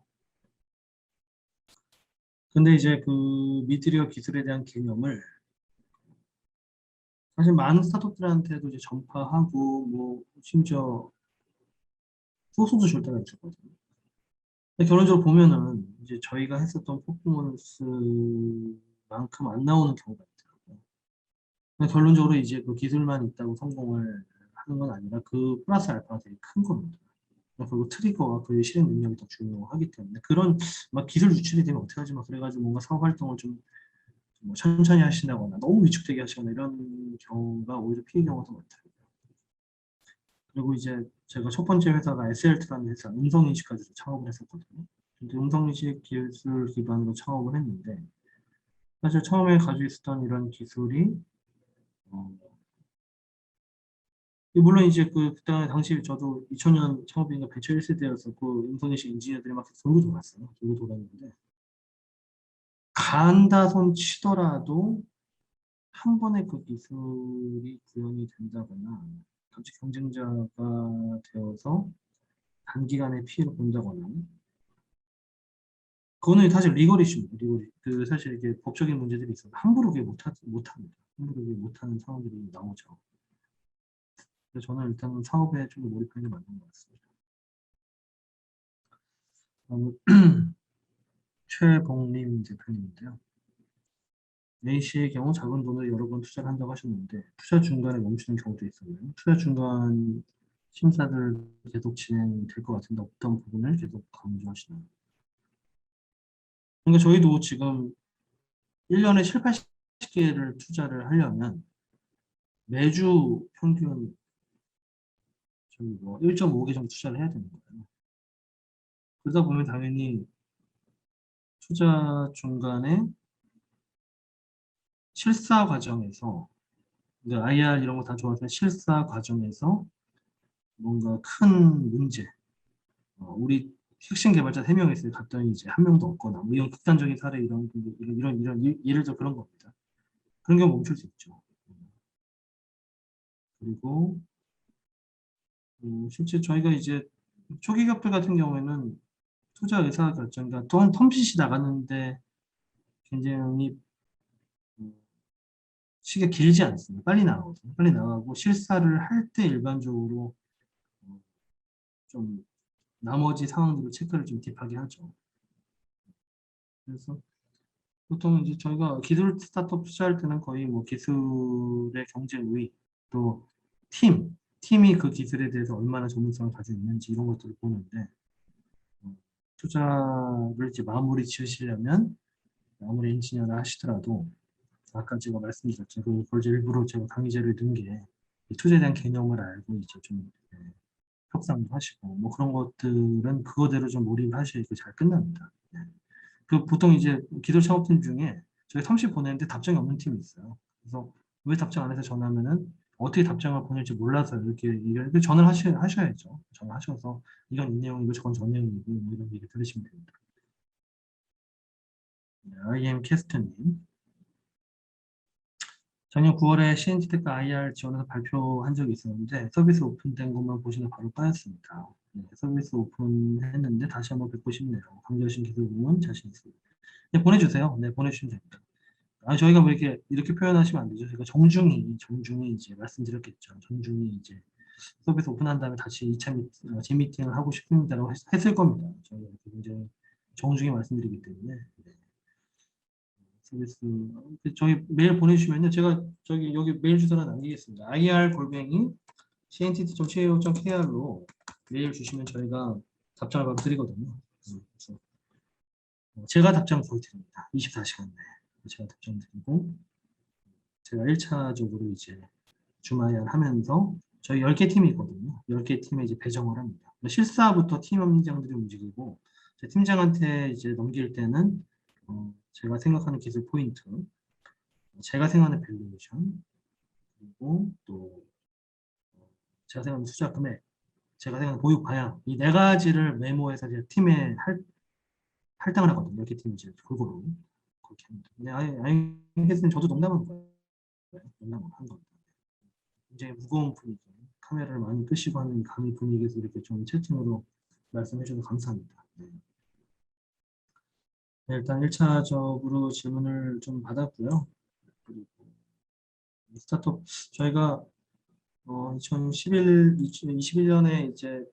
근데 이제 그 미드웨어 기술에 대한 개념을 사실 많은 스타트업들한테도 이제 전파하고 뭐 심지어 소스도 줄 때가 있었거든요. 근데 결론적으로 보면은 이제 저희가 했었던 퍼포먼스만큼 안 나오는 경우가 있더라고요. 근데 결론적으로 이제 그 기술만 있다고 성공을 하는 건 아니라 그 플러스 알파가 되게 큰 겁니다. 그리고 트리거와 그 실행 능력이 더 중요하기 때문에 그런 막 기술 유출이 되면 어떻게 하지 막 그래가지고 뭔가 사업 활동을 좀뭐 천천히 하신다거나 너무 위축되게 하시거나 이런 경우가 오히려 피해 경우가 더 많더라고요. 그리고 이제 제가 첫 번째 회사가 SLT라는 회사 음성인식 가지고 창업을 했었거든요. 근데 음성인식 기술 기반으로 창업을 했는데 사실 처음에 가지고 있었던 이런 기술이 어, 물론 이제 그때 당시 저도 2000년 창업인가 벤처 1세대였었고 음성인식 인지니어들이 막 돌고 돌았어요. 돌고 돌았는데 간다 손 치더라도 한 번에 그 기술이 구현이 된다거나 갑자기 경쟁자가 되어서 단기간에 피해를 본다거나 그거는 사실 리걸 이슈입니다. 리걸 이슈. 사실 이게 법적인 문제들이 있어서 함부로 그게 못합니다. 함부로 그게 못하는 상황들이 나오죠. 그래서 저는 일단 사업에 좀 몰입하는 게 맞는 것 같습니다. 최봉림 대표님인데요. A씨의 경우 작은 돈을 여러 번 투자를 한다고 하셨는데 투자 중간에 멈추는 경우도 있었나요? 투자 중간 심사들 계속 진행될 것 같은데 어떤 부분을 계속 강조하시나요? 그러니까 저희도 지금 1년에 7, 80개를 투자를 하려면 매주 평균 저기 뭐 1.5개 정도 투자를 해야 되는 거예요. 그러다 보면 당연히 투자 중간에 실사 과정에서 IR 이런 거 다 좋아서 실사 과정에서 뭔가 큰 문제, 우리 핵심 개발자 3명 있어요. 갔더니 이제 한 명도 없거나 뭐 이런 극단적인 사례 예를 들어 그런 겁니다. 그런 경우 멈출 수 있죠. 그리고 실제 저희가 이제 초기 기업들 같은 경우에는 투자 의사 결정과 또한 텀핏이 나갔는데 굉장히 시기가 길지 않습니다. 빨리 나가거든요. 빨리 나가고 실사를 할 때 일반적으로 어, 좀 나머지 상황들을 체크를 좀 딥하게 하죠. 그래서 보통 이제 저희가 기술 스타트업 투자할 때는 거의 뭐 기술의 경제 우위 또 팀이 그 기술에 대해서 얼마나 전문성을 가지고 있는지 이런 것들을 보는데 어, 투자를 이제 마무리 지으시려면 아무리 엔지니어를 하시더라도 아까 제가 말씀드렸죠. 그걸 이제 일부러 제가 강의자를 둔 게 투자에 대한 개념을 알고 이제 좀 협상도 하시고 뭐 그런 것들은 그거대로 좀 몰입하셔야 잘 끝납니다. 네. 그 보통 이제 기술 창업팀 중에 저희 30 보내는데 답장이 없는 팀이 있어요. 그래서 왜 답장 안 해서 전화하면은 어떻게 답장을 보낼지 몰라서 이렇게 얘기를 전화를 하셔야죠. 전화하셔서 이건 이 내용이고 저건 저 내용이고 뭐 이런 얘기 들으시면 됩니다. 네, IM 캐스트님. 작년 9월에 CNTTech IR 지원해서 발표한 적이 있었는데 서비스 오픈된 것만 보시면 바로 빠졌습니다. 네, 서비스 오픈했는데 다시 한번 뵙고 싶네요. 강조하신 기술 부문 자신 있습니다. 네, 보내주세요. 네, 보내주시면 됩니다. 저희가 뭐 이렇게 표현하시면 안 되죠. 저희가 정중히 이제 말씀드렸겠죠. 정중히 이제 서비스 오픈한 다음에 다시 2차 재미팅을 하고 싶습니다라고 했을 겁니다. 저희가 굉장히 정중히 말씀드리기 때문에. 네. 서비스 저희 메일 보내주시면요. 제가 저기 여기 메일 주소를 남기겠습니다. ir cntt.co.kr로 메일 주시면 저희가 답장을 바로 드리거든요. 그래서 제가 답장 거의 드립니다. 24시간 내에 제가 답장 드리고 제가 1차적으로 이제 줌아이알 하면서 저희 10개 팀이 있거든요. 10개 팀에 이제 배정을 합니다. 실사부터 팀원장들이 움직이고 팀장한테 이제 넘길 때는 제가 생각하는 기술 포인트, 제가 생각하는 밸류에이션, 그리고 또 제가 생각하는 투자 금액, 제가 생각하는 보유 방향 이 네 가지를 메모해서 이제 팀에 할당을 하거든요. 이렇게 팀이 이제 골고루 그렇게 합니다. 근데 아니 저도 농담한 거예요. 농담을 한 겁니다. 굉장히 무거운 분위기, 카메라를 많이 끄시고 하는 강의 분위기에서 이렇게 좀 채팅으로 말씀해 주셔서 감사합니다. 네. 네, 일단 1차적으로 질문을 좀 받았고요. 그리고 스타트업 저희가 2021년에 이제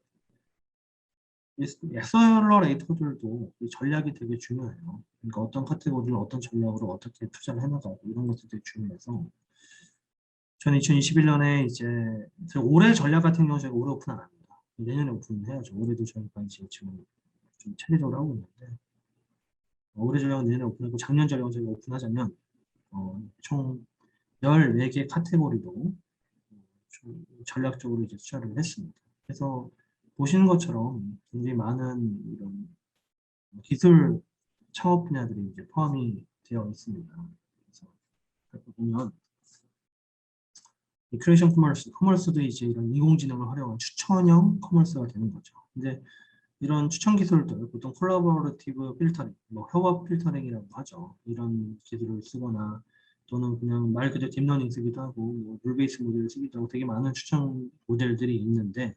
엑셀러레이터들도 전략이 되게 중요해요. 그러니까 어떤 카테고리를 어떤 전략으로 어떻게 투자를 해나가고 이런 것들이 되게 중요해서 저는 2021년에 이제 올해 전략 같은 경우 제가 올해 오픈 안 합니다. 내년에 오픈해야죠. 올해도 저희가 이제 지금 좀 체계적으로 하고 있는데 올해 전략은 내년에 오픈하고 작년 전략은 저희가 오픈하자면 총 14개 카테고리로 좀 전략적으로 이제 투자를 했습니다. 그래서 보시는 것처럼 굉장히 많은 이런 기술 창업 분야들이 이제 포함이 되어 있습니다. 그래서 보면 크리에이션 커머스도 이제 이런 인공지능을 활용한 추천형 커머스가 되는 거죠. 근데 이런 추천 기술들, 보통 콜라보레이티브 필터링, 뭐 협업 필터링이라고 하죠. 이런 기술을 쓰거나 또는 그냥 말 그대로 딥러닝 쓰기도 하고 물 베이스 모델을 쓰기도 하고 되게 많은 추천 모델들이 있는데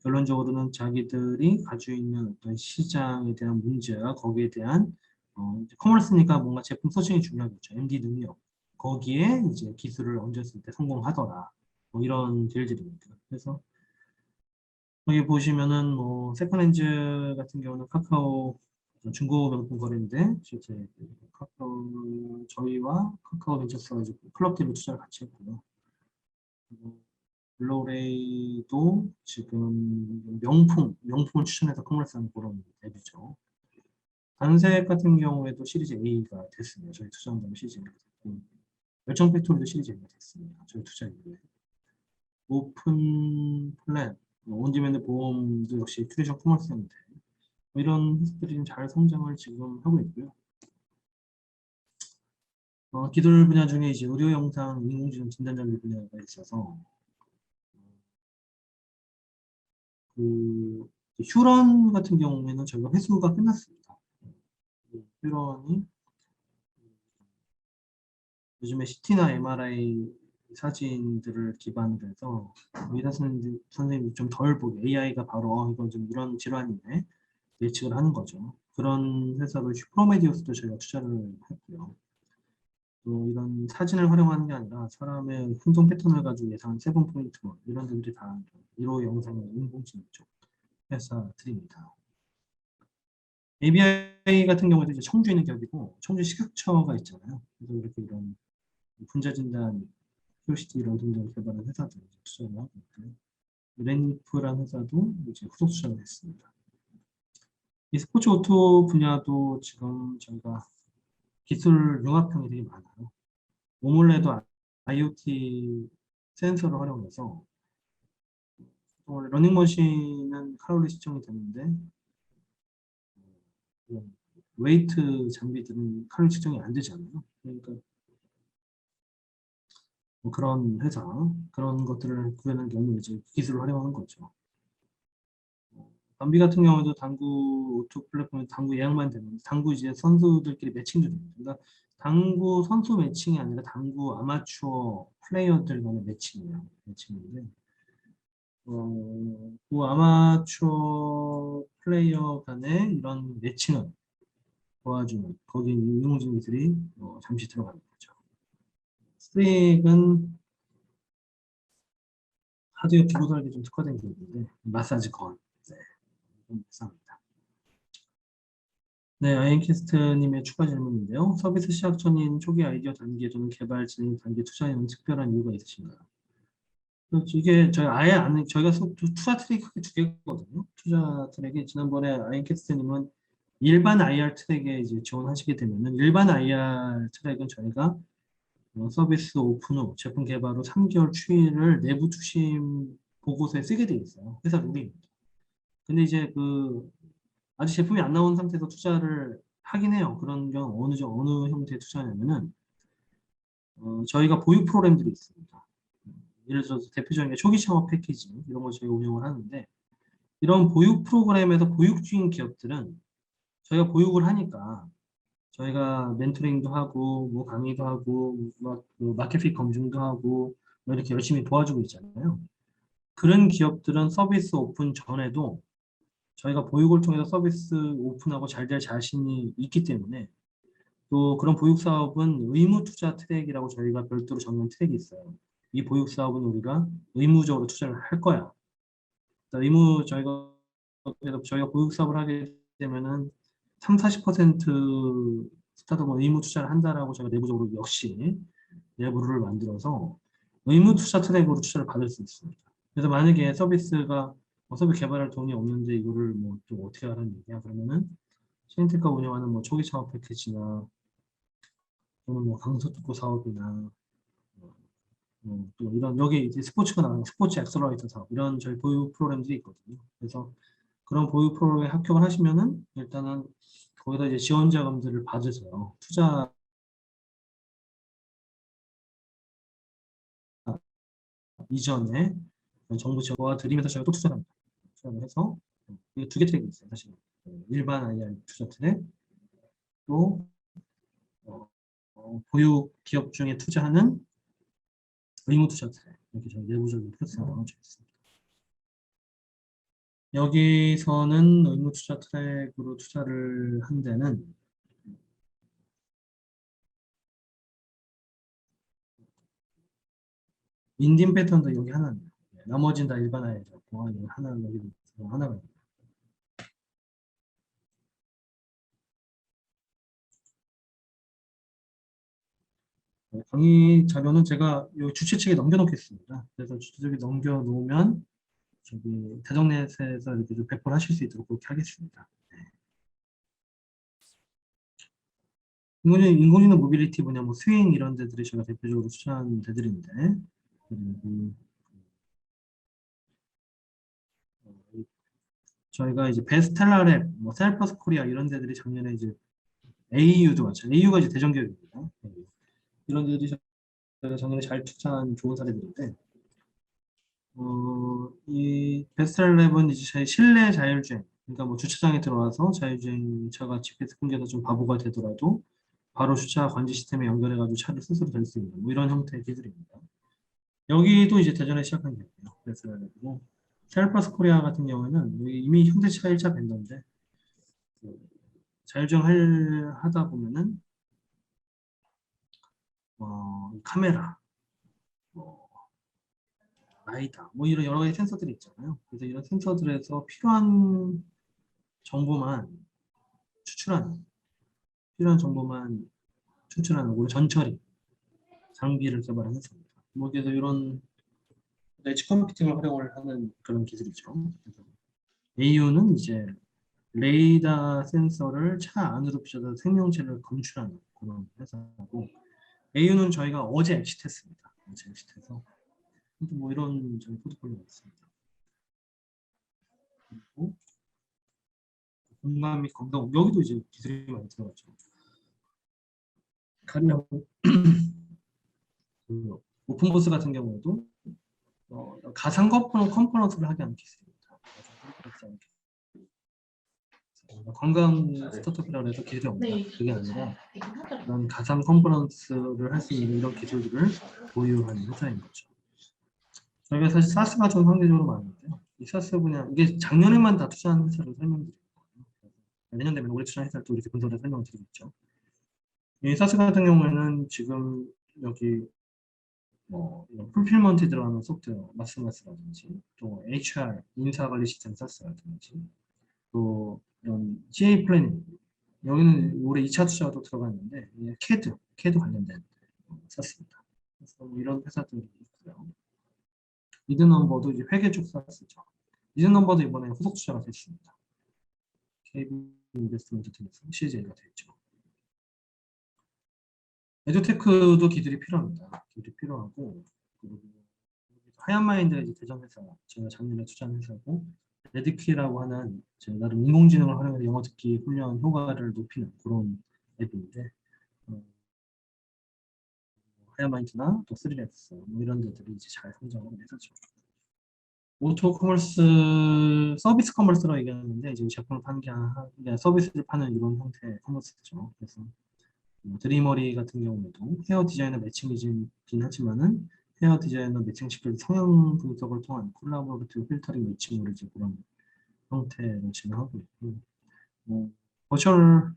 결론적으로는 자기들이 가지고 있는 어떤 시장에 대한 문제와 거기에 대한 커머스니까 뭔가 제품 소싱이 중요하겠죠. MD 능력. 거기에 이제 기술을 얹었을 때 성공하더라. 뭐 이런 딜들입니다. 그래서 여기 보시면은 뭐 세컨핸즈 같은 경우는 카카오 중고 명품 거래인데 실제 카카오 저희와 카카오 벤처스가 이제 클럽티브 투자를 같이 했고요. 그리고 블로레이도 지금 명품을 추천해서 커머스하는 그런 앱이죠. 단색 같은 경우에도 시리즈 A가 됐습니다. 저희 투자한 다음에 시리즈 A가 됐고, 열정 팩토리도 시리즈 A가 됐습니다. 저희 투자 이후에. 오픈 플랜, 온디맨드 보험도 역시 트레저 코머스인데, 이런 회사들이 좀 잘 성장을 지금 하고 있고요. 기술 분야 중에 이제 의료 영상 인공지능 진단 장비 분야가 있어서 그 휴런 같은 경우에는 저희가 회수가 끝났습니다. 휴런이 요즘에 CT나 MRI 사진들을 기반으로 해서 의사 선생님이 좀 덜 보게 AI가 바로 이건 좀 이런 질환이네 예측을 하는 거죠. 그런 회사로 프로메디우스도 저희가 투자를 했고요. 또 이런 사진을 활용하는 게 아니라 사람의 행동 패턴을 가지고 예상한 세븐 포인트 이런 들이 다 1호 영상의 인공지능 쪽 회사들입니다. ABI 같은 경우에도 이제 청주에 있는 기업이고 청주 식약처가 있잖아요. 그래서 이렇게 이런 분자 진단, 큐시티 이런 등등을 개발한 회사들 투자를 하고 있고요. 레니프라는 회사도 이제 후속 투자를 했습니다. 이 스포츠 오토 분야도 지금 저희가 기술 융합형이 되게 많아요. 오몰레도 IoT 센서를 활용해서 러닝머신은 칼로리 측정이 되는데 웨이트 장비들은 칼로리 측정이 안 되잖아요. 그러니까 뭐 그런 회사 그런 것들을 구현한 경우에 이제 기술을 활용한 거죠. 담비 같은 경우도 당구 오토 플랫폼에 당구 예약만 되면 당구 이제 선수들끼리 매칭도 됩니다. 그러니까 당구 선수 매칭이 아니라 당구 아마추어 플레이어들 간의 매칭이에요. 매칭인데 그 아마추어 플레이어 간의 이런 매칭을 도와주는 거기 인공지능들이 잠시 들어가는 거죠. 스트릭은 하드웨어 기본 설계 좀 특화된 기업인데 마사지 건 네, 감사합니다. 네, 아이엠캐스트님의 추가 질문인데요. 서비스 시작 전인 초기 아이디어 단계 또는 개발 진행 단계 투자에는 특별한 이유가 있으신가요? 이게 저희 아예 안 저희가 투자 트랙이 크게 두 개거든요. 투자 트랙이 지난번에 아이엠캐스트님은 일반 IR 트랙에 이제 지원하시게 되면은 일반 IR 트랙은 저희가 서비스 오픈 후 제품 개발 후 3개월 추이를 내부 추심 보고서에 쓰게 돼 있어요. 회사 룰입니다. 근데 이제 아직 제품이 안 나온 상태에서 투자를 하긴 해요. 그런 경우 어느 형태의 투자냐면은 저희가 보유 프로그램들이 있습니다. 예를 들어서 대표적인 게 초기 창업 패키지 이런 걸 저희가 운영을 하는데 이런 보육 프로그램에서 보육 중인 기업들은 저희가 보육을 하니까 저희가 멘토링도 하고 뭐 강의도 하고 뭐 마켓핏 검증도 하고 뭐 이렇게 열심히 도와주고 있잖아요. 그런 기업들은 서비스 오픈 전에도 저희가 보육을 통해서 서비스 오픈하고 잘 될 자신이 있기 때문에 또 그런 보육 사업은 의무 투자 트랙이라고 저희가 별도로 정한 트랙이 있어요. 이 보육 사업은 우리가 의무적으로 투자를 할 거야. 저희가 보육 사업을 하게 되면은 3, 40% 스타트업 의무 투자를 한다라고 저희가 내부적으로 역시 내부를 만들어서 의무 투자 트랙으로 투자를 받을 수 있습니다. 그래서 만약에 서비스 개발할 돈이 없는데 이거를 뭐 또 어떻게 하라는 얘기야? 그러면은 시엔테크가 운영하는 뭐 초기 창업 패키지나 또는 뭐 강서특구 사업이나 또 이런 여기 이제 스포츠가 나오는 스포츠 엑셀러레이터 사업 이런 저희 보유 프로그램들이 있거든요. 그래서 그런 보유 프로그램에 합격을 하시면은 일단은 거기다 이제 지원 자금들을 받으세요. 투자 이전에 정부 지원과 드리면서 저희가 또 투자를 합니다. 투자를 해서 이게 두 개 트랙이 있어요. 사실 일반 IR 투자 트랙 또 보유 기업 중에 투자하는 의무 투자 트랙 이렇게 저희 내부적인 프로세스가 나눠져 있습니다. 여기서는 의무 투자 트랙으로 투자를 한 데는 인딘 패턴도 여기 하나입니다. 나머지는 다 일반 IR이고 여기 하나가 있습니다. 강의 자료는 제가 이 주최 측에 넘겨놓겠습니다. 그래서 주최 측에 넘겨놓으면 저기 대정넷에서 이렇게 좀 배포를 하실 수 있도록 그렇게 하겠습니다. 인공지능 모빌리티 분야, 뭐 스윙 이런 데들이 제가 대표적으로 추천한 데들인데, 그리고 저희가 이제 베스텔라랩, 뭐 셀퍼스 코리아 이런 데들이 작년에 이제 AU도 마찬가지, AU가 이제 대전기업입니다. 이런 데들이 저희가 작년에 잘 추천한 좋은 사례들인데, 이 베스텔랩은 이제 저희 실내 자율주행, 그러니까 뭐 주차장에 들어와서 자율주행차가 GPS 끊겨서 좀 바보가 되더라도 바로 주차 관리 시스템에 연결해가지고 차를 스스로 댈 수 있는 뭐 이런 형태의 기술입니다. 여기도 이제 대전에 시작한 기업이에요. 베스텔랩이고 셀퍼스 코리아 같은 경우에는 여기 이미 현대차 1차 벤더인데 그 자율주행 하다 보면은 카메라, 뭐 라이다, 뭐 이런 여러 가지 센서들이 있잖아요. 그래서 이런 센서들에서 필요한 정보만 추출하는, 필요한 정보만 추출하는 우리 전처리 장비를 개발한 회사입니다. 뭐 그래서 이런 엣지 컴퓨팅을 활용을 하는 그런 기술이죠. 그래서 AU는 이제 레이더 센서를 차 안으로 비춰서 생명체를 검출하는 그런 회사고 AU는 저희가 어제 엑시트했습니다. 어제 엑시트해서 뭐 이런 저희 포트폴리오가 있습니다. 그리고 공감 및 검동 여기도 이제 기술이 많이 들어갔죠. 가리하고 그 오픈보스 같은 경우에도 가상 컴포넌트를 하게 하는 기술입니다. 관광 스타트업이라고 해서 기술이 없다. 그게 아니라 그런 가상 컴포넌트를 할 수 있는 이런 기술들을 보유한 회사인 거죠. 저희가 사실 사스가 좀 상대적으로 많은데요. 이 사스 분야 이게 작년에만 다 투자한 회사를 설명드리는 거예요. 내년 되면 올해 투자한 회사를 또 이렇게 분석을 설명을 드리겠죠. 이 사스 같은 경우에는 지금 여기 뭐 풀필먼트에 들어가는 소프트웨어 마스마스라든지 또 HR 인사관리 시스템 사스라든지 또 이런 GA 플래닝 여기는 올해 2차 투자가 또 들어갔는데 캐드 관련된 사스입니다. 그래서 뭐 이런 회사들이 있고요. 미드넘버도 이제 회계 쪽 사스죠. 미드넘버도 이번에 후속 투자가 됐습니다. KB 인베스트먼트 팀에서 CJ가 됐죠. 에듀테크도 기술이 필요합니다. 기술이 필요하고 그리고 하얀마인드가 이제 대전 회사 제가 작년에 투자한 회사고 레드키라고 하는 제가 나름 인공지능을 활용해서 영어 듣기 훈련 효과를 높이는 그런 앱인데 하얀마인드나 또 3렉스 뭐 이런 데들이 이제 잘 성장을 해서죠. 오토 커머스 서비스 커머스라고 얘기하는데 이제 제품을 파는 게 아니라 서비스를 파는 이런 형태의 커머스죠. 그래서 드리머리 같은 경우에도 헤어 디자이너 매칭이긴 하지만은 헤어 디자이너 매칭시킬 성형 분석을 통한 콜라보레이티브 필터링 매칭으로 이제 그런 형태로 진행하고 있고 뭐 버추얼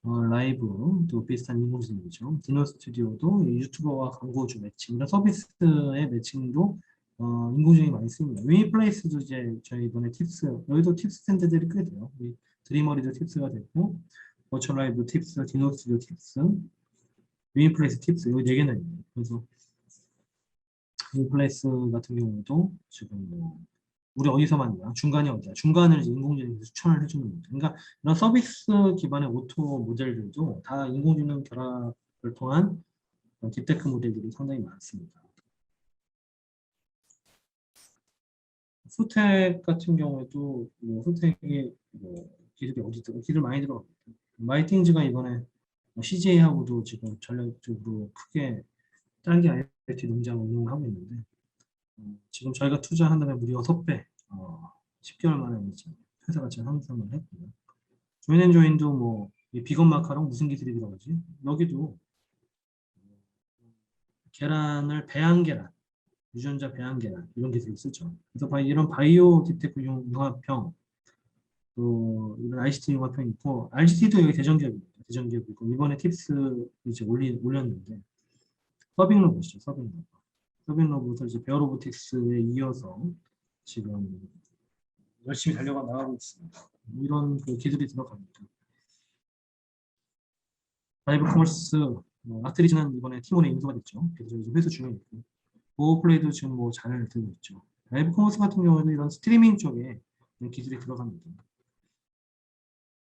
라이브도 비슷한 인공지능이죠. 디노 스튜디오도 유튜버와 광고주 매칭 이런 서비스의 매칭도 인공지능이 많이 쓰입니다. 위플레이스도 이제 저희 이번에 팁스 여기도 팁스 샌드들이 꽤 돼요. 드리머리도 팁스가 됐고 버추얼 라이브 팁스, 디노 스튜디오 팁스 위플레이스 팁스 이 네 개나 있네요. 그래서 위플레이스 같은 경우도 지금 뭐 우리 어디서 만나 중간이 어디야? 중간을 이제 인공지능이 추천을 해주는 거죠. 그러니까 이런 서비스 기반의 오토 모델들도 다 인공지능 결합을 통한 딥테크 모델들이 상당히 많습니다. 후텍 같은 경우에도 뭐 후텍이 뭐 기술이 기술 많이 들어갑니다. 마이팅즈가 이번에 CJ하고도 지금 전략적으로 크게 딸기 IoT 농장을 운영하고 있는데 지금 저희가 투자한다면 무려 6배 10개월 만에 이제 회사 가치가 상승을 했고요. 조인앤조인도 뭐이 비건 마카롱 무슨 기술이 들어가지? 여기도 계란을 배양 계란, 유전자 배양 계란 이런 기술을 쓰죠. 그래서 이런 바이오 딥테크 융합형 또 이런 ICT 융합형이 있고 ICT도 여기 대전기업입니다. 대전기업이고 이번에 팁스 이제 올렸는데 서빙 로봇이죠. 서빙 로봇. 서빙 로봇을 이제 베어로보틱스에 이어서 지금 열심히 달려가 나가고 있습니다. 이런 그 기술이 들어갑니다. 라이브 커머스 아트리즈는 이번에 팀원에 인수가 됐죠. 그래서 요즘 회수 중에 있고 보호플레이도 지금 뭐 잘 되고 있죠. 라이브 커머스 같은 경우에는 이런 스트리밍 쪽에 기술이 들어갑니다.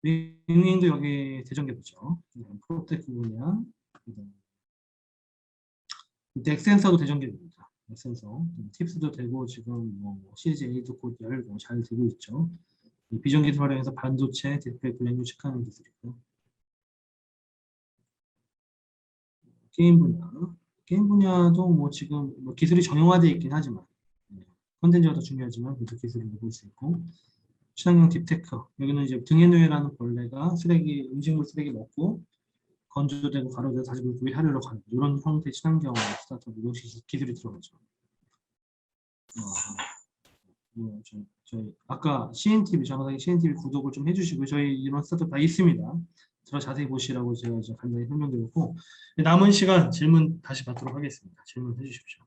윙윙도 여기 대전개보죠. 프로텍트 분야, 넥센서도 대전개입니다. 넥센서, 팁스도 되고 지금 뭐 시리즈 A도 곧 열고 잘 되고 있죠. 비전 기술 활용해서 반도체, 디스플레이 블렌딩 체크하는 기술이고요. 게임 분야, 게임 분야도 뭐 지금 뭐 기술이 정형화되어 있긴 하지만 컨텐츠가 더 중요하지만 그래도 기술을 볼 수 있고. 친환경 딥테크, 여기는 이제 등해누에라는 벌레가 쓰레기, 음식물 쓰레기 먹고 건조되고 가루되고 다시 물고기 하려고 하는 이런 형태의 친환경 스타트업 기술이 들어가죠. 저희 아까 CNTV, 전화상의 CNTV 구독을 좀 해주시고 저희 이런 스타트업 다 있습니다. 들어 자세히 보시라고 제가 이제 간단히 설명드렸고 남은 시간 질문 다시 받도록 하겠습니다. 질문 해주십시오.